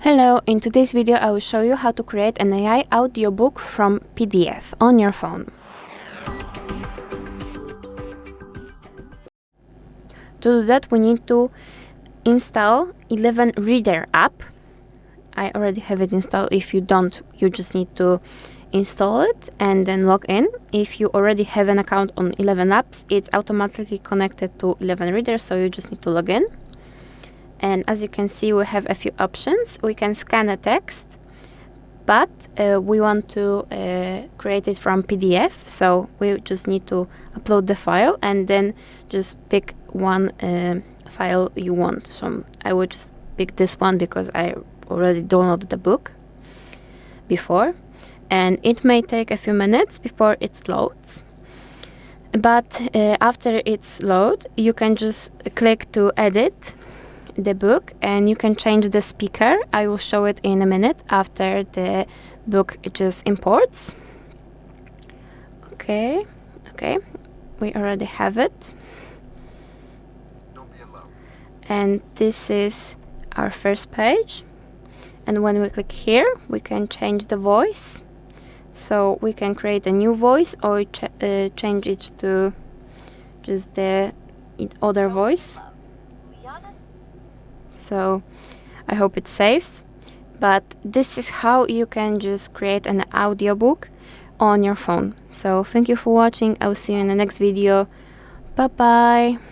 Hello, in today's video I will show you how to create an AI audiobook from PDF on your phone. To do that we need to install 11Reader app. I already have it installed. If you don't, you just need to install it and then log in. If you already have an account on 11 apps, it's automatically connected to 11Reader, so you just need to log in. And as you can see, we have a few options. We can scan a text, but we want to create it from PDF, so we just need to upload the file and then just pick one file you want. So I would just pick this one because I already downloaded the book before, and it may take a few minutes before it loads. But after it's load, you can just click to edit the book and you can change the speaker. I will show it in a minute after the book just imports. Okay, we already have it. And this is our first page. And when we click here, we can change the voice. So we can create a new voice or change it to just the other voice. So I hope it saves. But this is how you can just create an audiobook on your phone. So thank you for watching. I will see you in the next video. Bye bye.